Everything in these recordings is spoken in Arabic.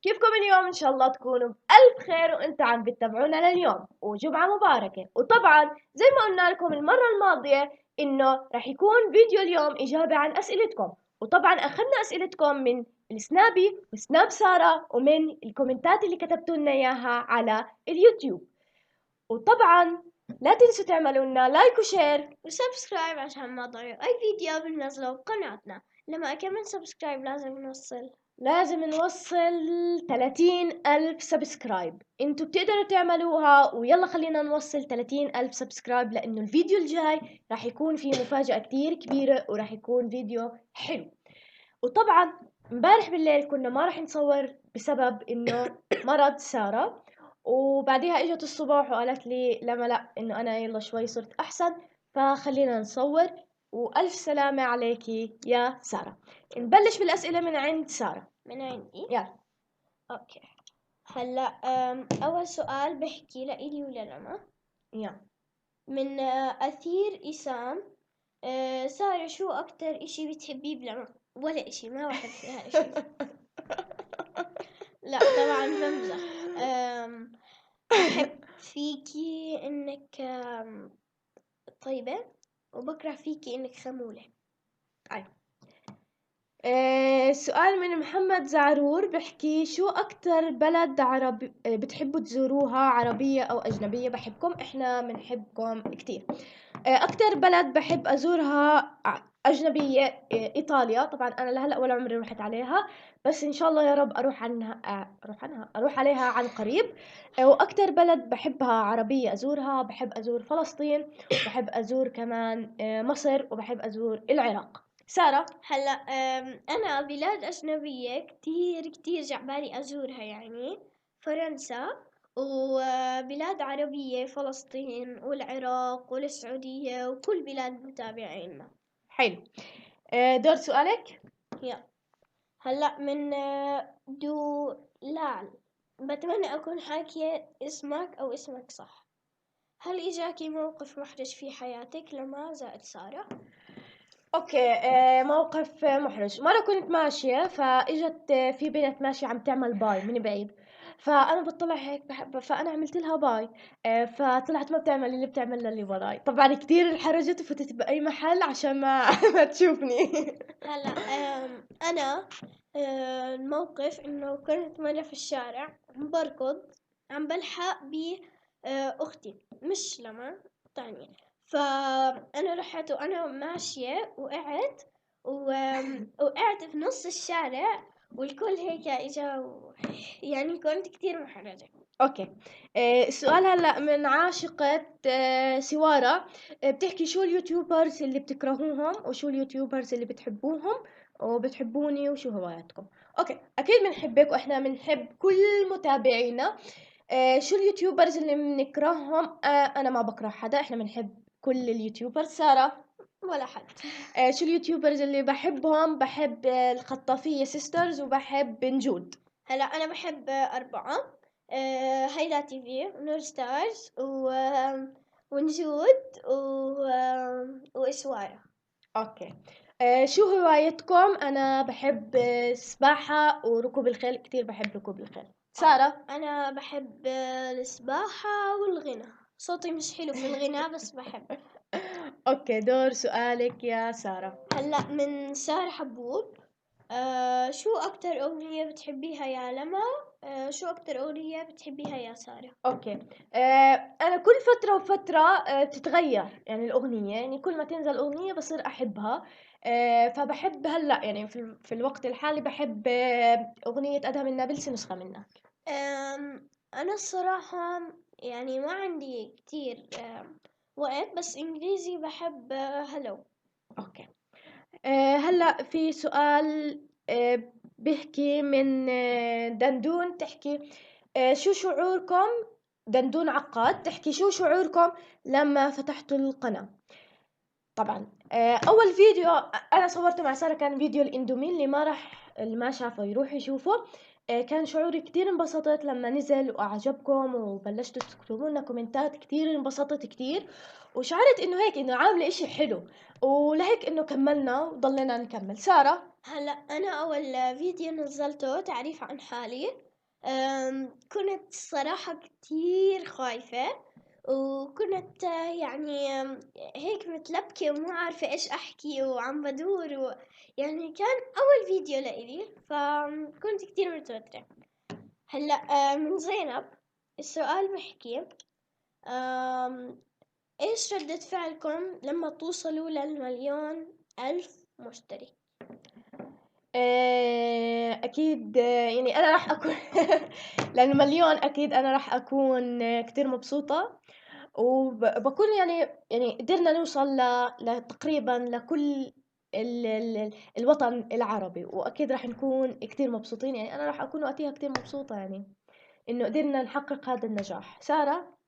كيفكم اليوم؟ إن شاء الله تكونوا بألف خير وأنتوا عم بتتابعونا لليوم، وجمعة مباركة. وطبعا زي ما قلنا لكم المرة الماضية إنه رح يكون فيديو اليوم إجابة عن أسئلتكم، وطبعا أخذنا أسئلتكم من السنابي وسناب سارة ومن الكومنتات اللي كتبتوا لنا إياها على اليوتيوب. وطبعا لا تنسوا تعملوا لنا لايك وشير وسبسكرايب عشان ما تضيعوا أي فيديو بننزله بقناتنا. لما أكمل سبسكرايب لازم نوصل 30,000 سبسكرايب. انتوا بتقدروا تعملوها، ويلا خلينا نوصل 30,000 سبسكرايب، لانه الفيديو الجاي راح يكون فيه مفاجأة كتير كبيرة وراح يكون فيديو حلو. وطبعا امبارح بالليل كنا ما راح نصور بسبب انه مرض سارة، وبعديها اجت الصبح وقالت لي لما لا انه انا يلا شوي صرت احسن، فخلينا نصور. والف سلامة عليكي يا سارة. نبلش بالاسئلة من عند سارة. من عندي. يلا. أوكي. هلا أول سؤال بحكي لإلي ولا لما يلا. من أثير إسام. سارة، شو أكتر إشي بتحبيه بلما؟ ولا إشي، ما بحب فيها إشي. لا طبعا بمزح. بحب فيكي إنك طيبة، وبكره فيكي إنك خمولة. سؤال من محمد زعرور بحكي شو أكتر بلد عربي بتحبوا تزوروها، عربية أو أجنبية؟ بحبكم، إحنا بنحبكم كتير. أكتر بلد بحب أزورها أجنبية إيطاليا. طبعا أنا لهلأ ولا عمري رحت عليها، بس إن شاء الله يا رب أروح عليها عن قريب. وأكتر بلد بحبها عربية أزورها، بحب أزور فلسطين، وبحب أزور كمان مصر، وبحب أزور العراق. سارة. هلا أنا بلاد أجنبية كتير كتير جعبالي أزورها، يعني فرنسا، وبلاد عربية فلسطين والعراق والسعودية وكل بلاد متابعينا. حلو. دور سؤالك. يلا. هلا من دولال، بتمنى أكون حاكية اسمك أو اسمك صح. هل إجاكي موقف محرج في حياتك لما زائد سارة؟ اوكي. موقف محرج. مرة كنت ماشية فاجت في بنت ماشية عم تعمل باي من بعيد، فانا بطلع هيك بحب، فانا عملت لها باي. فطلعت ما بتعمل اللي بتعمل اللي وراي. طبعا كتير انحرجت وفتت باي محل عشان ما ما تشوفني. هلا أنا الموقف إنه كنت مرة في الشارع عم بركض، عم بلحق بأختي مش لما تانية. فأنا رحت وأنا ماشية وقعت وقعت في نص الشارع، والكل هيك إجا يعني كنت كتير محرجة. اوكي. السؤال هلا من عاشقة سوارة. بتحكي شو اليوتيوبرز اللي بتكرهوهم وشو اليوتيوبرز اللي بتحبوهم وبتحبوني وشو هواياتكم؟ اوكي، اكيد بنحبك واحنا بنحب كل متابعينا. شو اليوتيوبرز اللي بنكرههم؟ انا ما بكره حدا، احنا بنحب كل اليوتيوبرز. سارة. ولا حد. شو اليوتيوبرز اللي بحبهم؟ بحب الخطافية سيسترز وبحب نجود. هلا أنا بحب أربعة. هيدا تي في، ونور ستارز، ونجود، وإسوارة. اوكي. شو هوايتكم؟ انا بحب السباحة وركوب الخيل، كتير بحب ركوب الخيل. سارة. أنا بحب السباحة والغنى. صوتي مش حلو في الغنى بس بحب. اوكي، دور سؤالك يا سارة. هلا من سارة حبوب. شو أكتر أغنية بتحبيها يا لما؟ شو أكتر أغنية بتحبيها يا سارة؟ اوكي. انا كل فترة وفترة بتتغير يعني الاغنية، يعني كل ما تنزل اغنية بصير احبها. فبحب هلا يعني في الوقت الحالي بحب اغنية ادهم النابلسي نسخة منك. أنا الصراحة يعني ما عندي كتير وقت، بس إنجليزي بحب هلو. اوكي. هلا في سؤال بيحكي من دندون، تحكي شو شعوركم؟ دندون عقاد تحكي شو شعوركم لما فتحتوا القناة؟ طبعا اول فيديو انا صورته مع سارة كان فيديو الاندومي، اللي ما شافه يروح يشوفه. كان شعوري كتير انبسطت لما نزل واعجبكم وبلشتوا تكتبوا لنا كومنتات، كتير انبسطت كتير، وشعرت انه هيك انه عامله اشي حلو، ولهيك انه كملنا وضلينا نكمل. سارة. هلا أنا أول فيديو نزلته تعريف عن حالي. كنت صراحة كتير خايفة، وكنت يعني هيك متلبكة ومو عارفة إيش أحكي وعم بدور يعني كان أول فيديو لإلي، فكنت كتير متوترة. هلأ من زينب السؤال بحكي آم، إيش ردة فعلكم لما توصلوا للمليون ألف مشترك؟ أكيد يعني أنا راح أكون لأنه مليون أكيد أنا راح أكون كتير مبسوطة، وبكون يعني قدرنا نوصل تقريبا لكل الوطن العربي، وأكيد راح نكون كتير مبسوطين. يعني أنا راح أكون وقتها كتير مبسوطة، يعني إنه قدرنا نحقق هذا النجاح. سارة؟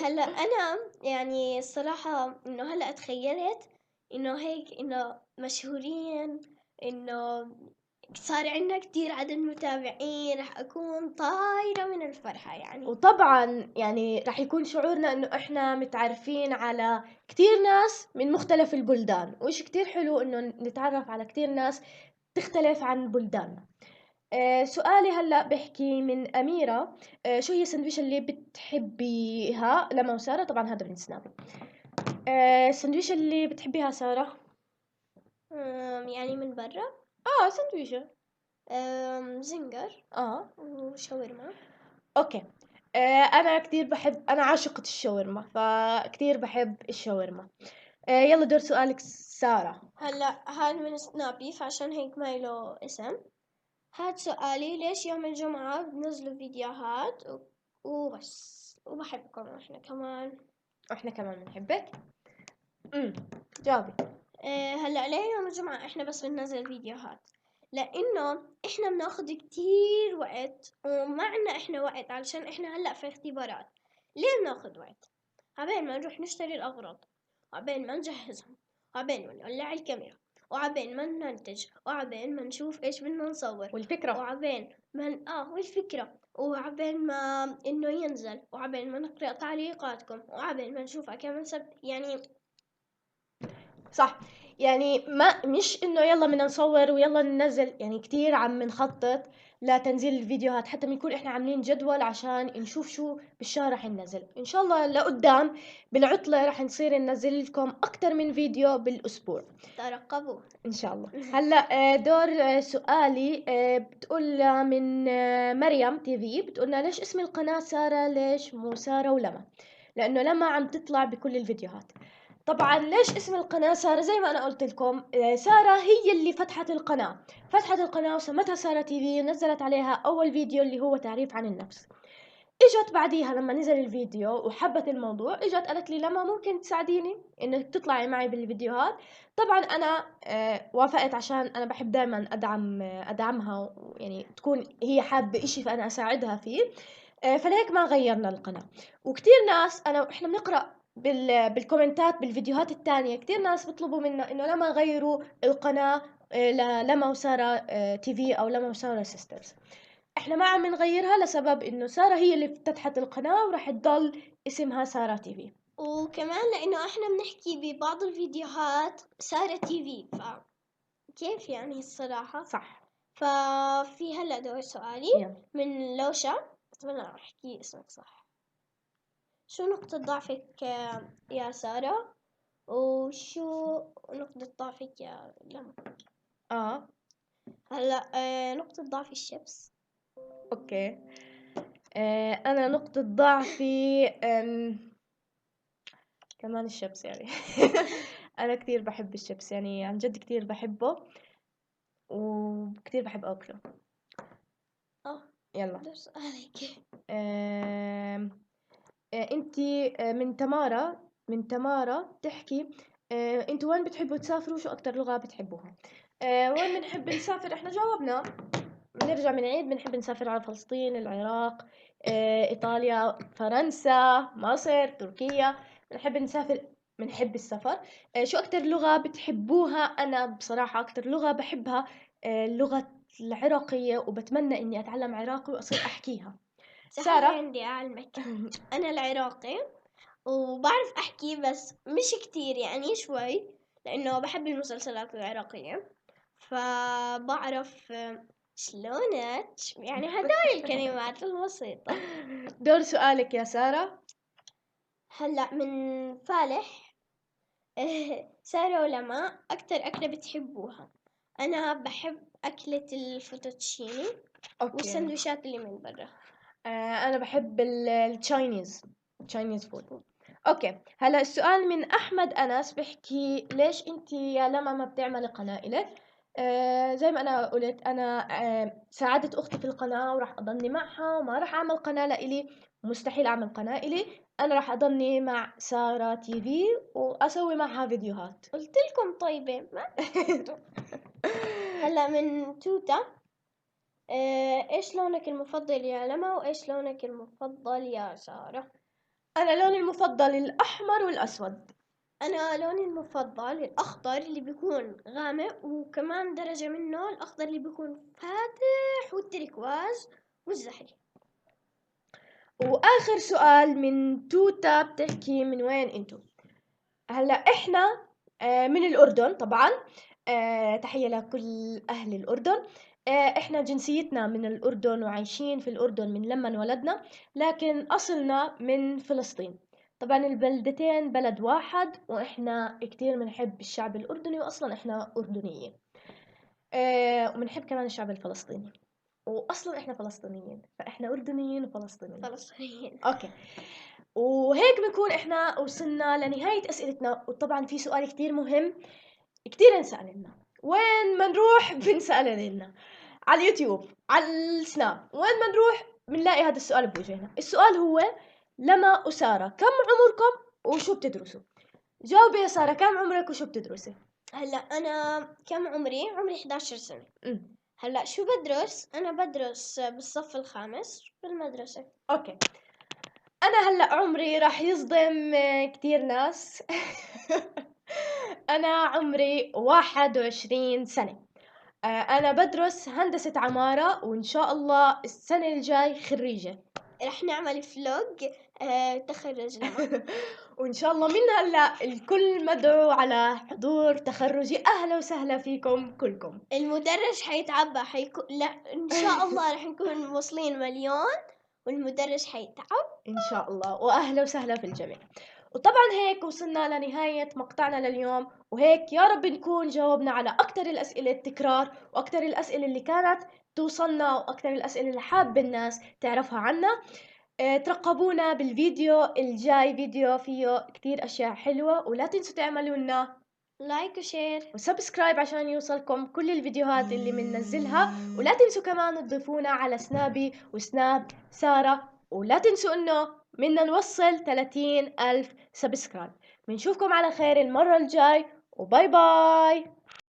هلا أنا يعني الصراحة إنه هلا تخيلت إنه هيك إنه مشهورين، إنه صار عندنا كتير عدد متابعين، رح أكون طايرة من الفرحة يعني. وطبعا يعني راح يكون شعورنا انه احنا متعرفين على كتير ناس من مختلف البلدان، وإشي كتير حلو انه نتعرف على كتير ناس تختلف عن بلداننا. سؤالي هلأ بحكي من أميرة. شو هي السندويشة اللي بتحبيها لما وسارة؟ طبعا هذا من سنابي. السندويشة اللي بتحبيها سارة؟ يعني من برا سندويشة. زنجر اه وشاورما. اوكي. انا كتير بحب، انا عاشقة الشاورما، فكتير بحب الشاورما. يلا دور سؤالك سارة. هلا هاد من سنابي فعشان هيك ما له اسم. هاد سؤالي، ليش يوم الجمعة بنزلوا فيديوهات وبس، وبحبكم احنا كمان. واحنا كمان بنحبك. جاوبي. هلا ليه يوم الجمعة احنا بس بننزل فيديوهات؟ لانه احنا بناخد كتير وقت، وما عنا احنا وقت علشان احنا هلا في اختبارات. ليه بناخد وقت؟ عبين ما نروح نشتري الاغراض، وعبين ما نجهزهم، وعبين ما نولع الكاميرا، وعبين ما ننتج، وعبين ما نشوف ايش بدنا نصور، والفكرة. وعبين ما والفكرة، وعبين ما انه ينزل، وعبين ما نقرأ تعليقاتكم، وعبين ما نشوفها كمان سبت يعني. صح. يعني ما مش انه يلا بدنا نصور ويلا ننزل، يعني كتير عم نخطط لتنزيل الفيديوهات، حتى بنكون احنا عاملين جدول عشان نشوف شو بالشهر رح ننزل. ان شاء الله لقدام بالعطلة رح نصير ننزل لكم اكتر من فيديو بالاسبوع ترقبوا. ان شاء الله. هلا دور سؤالي. بتقول من مريم تي في، بتقولنا ليش اسم القناة سارة، ليش مو سارة ولما؟ لانه لما عم تطلع بكل الفيديوهات. طبعا ليش اسم القناة سارة؟ زي ما انا قلت لكم، سارة هي اللي فتحت القناة وسمتها سارة تي في، ونزلت عليها اول فيديو اللي هو تعريف عن النفس. اجت بعديها لما نزل الفيديو وحبت الموضوع، اجت قالت لي لما ممكن تساعديني انك تطلعي معي بالفيديوهات؟ طبعا انا وافقت عشان انا بحب دائما ادعمها، يعني تكون هي حابة اشي فانا اساعدها فيه. فلهيك ما غيرنا القناة. وكتير ناس احنا بنقرأ بالكومنتات بالفيديوهات التانية، كتير ناس بيطلبوا منا انه لما غيروا القناة لما وسارة تي في او لما وسارة سيسترز. احنا ما عم نغيرها لسبب انه سارة هي اللي فتحت القناة وراح تضل اسمها سارة تي في. وكمان لانه احنا بنحكي ببعض الفيديوهات سارة تي في، فكيف يعني الصراحة. صح. ففي هلا دور سؤالي يلا. من لوشا، اتمنى احكي اسمك صح. شو نقطة ضعفك يا سارة، وشو نقطة ضعفك يا لما؟ اه هلا نقطة ضعفي الشيبس. اوكي. انا نقطة ضعفي كمان الشيبس يعني. انا كتير بحب الشيبس، يعني عن جد كتير بحبه وكتير بحب اكله. اه يلا. ده سؤالك. آم، انتي من تمارا تحكي. انتوا وين بتحبوا تسافروا؟ شو اكتر لغة بتحبوها؟ وين بنحب نسافر؟ احنا جاوبنا. بنرجع من عيد بنحب نسافر على فلسطين، العراق، ايطاليا، فرنسا، مصر، تركيا. بنحب نسافر، بنحب السفر. شو اكتر لغة بتحبوها؟ انا بصراحة اكتر لغة بحبها اللغة العراقية، وبتمنى اني اتعلم عراقي واصير احكيها. تعالي سارة؟ عندي أعلمك. أنا العراقي وبعرف أحكي بس مش كتير يعني شوي، لأنه بحب المسلسلات العراقية، فبعرف شلونك؟ يعني هدول الكلمات البسيطة. دور سؤالك يا سارة. هلأ من فالح. سارة ولماء أكتر أكلة بتحبوها؟ أنا بحب أكلة الفوتوتشيني اوكي. والسندويشات اللي من برا. انا بحب التشاينيز فود. اوكي، هلا السؤال من احمد انس بيحكي ليش انت يا لما ما بتعملي قناة الك؟ زي ما انا قلت، انا ساعدت اختي في القناة وراح اضلني معها، وما راح اعمل قناة لإلي، مستحيل اعمل قناة إلي. انا راح اضلني مع سارة تي في واسوي معها فيديوهات. قلت لكم طيبة ما تسكتوا. هلا من توتا. ايش لونك المفضل يا لما، وايش لونك المفضل يا سارة؟ انا لوني المفضل الاحمر والاسود. انا لوني المفضل الاخضر اللي بيكون غامق، وكمان درجة منه الاخضر اللي بيكون فاتح، والتركواز والزهري. واخر سؤال من توتا بتحكي من وين انتو؟ هلا احنا من الاردن طبعا. تحية لكل اهل الاردن. احنا جنسيتنا من الاردن وعايشين في الاردن من لما انولدنا، لكن اصلنا من فلسطين. طبعا البلدتين بلد واحد، واحنا كتير بنحب الشعب الاردني، واصلا احنا اردنيين. وبنحب كمان الشعب الفلسطيني، واصلا احنا فلسطينيين، فاحنا اردنيين وفلسطينيين. فلسطينيين. اوكي. وهيك بنكون احنا وصلنا لنهاية اسئلتنا. وطبعا في سؤال كتير مهم كتير انسأل لنا، وين ما نروح بنسأل لنا، على اليوتيوب، على السناب، وين ما نروح بنلاقي هذا السؤال بوجهنا. السؤال هو: لما وسارة كم عمركم وشو بتدرسوا؟ جاوبي يا سارة، كم عمرك وشو بتدرسي؟ هلا انا كم عمري؟ عمري 11 سنة. أمم. هلا شو بدرس؟ انا بدرس بالصف الخامس بالمدرسة. اوكي. انا هلا عمري راح يصدم كتير ناس. انا عمري 21 سنة. انا بدرس هندسة عمارة، وان شاء الله السنة الجاي خريجة. رح نعمل فلوج تخرج لما. وان شاء الله من هلا الكل مدعو على حضور تخرجي. اهلا وسهلا فيكم كلكم. المدرج حيتعبى لا ان شاء الله رح نكون واصلين مليون، والمدرج حيتعب. ان شاء الله، واهلا وسهلا في الجميع. وطبعا هيك وصلنا لنهاية مقطعنا لليوم، وهيك يا رب نكون جاوبنا على اكتر الاسئلة التكرار، واكتر الاسئلة اللي كانت توصلنا، واكتر الاسئلة اللي حاب الناس تعرفها عنا. ترقبونا بالفيديو الجاي، فيديو فيه كتير اشياء حلوة. ولا تنسوا تعملوا لنا لايك وشير وسبسكرايب عشان يوصلكم كل الفيديوهات اللي بننزلها. ولا تنسوا كمان تضيفونا على سنابي وسناب سارة. ولا تنسوا انه بدنا نوصل 30,000 سبسكرايب. بنشوفكم على خير المرة الجاي، وباي باي.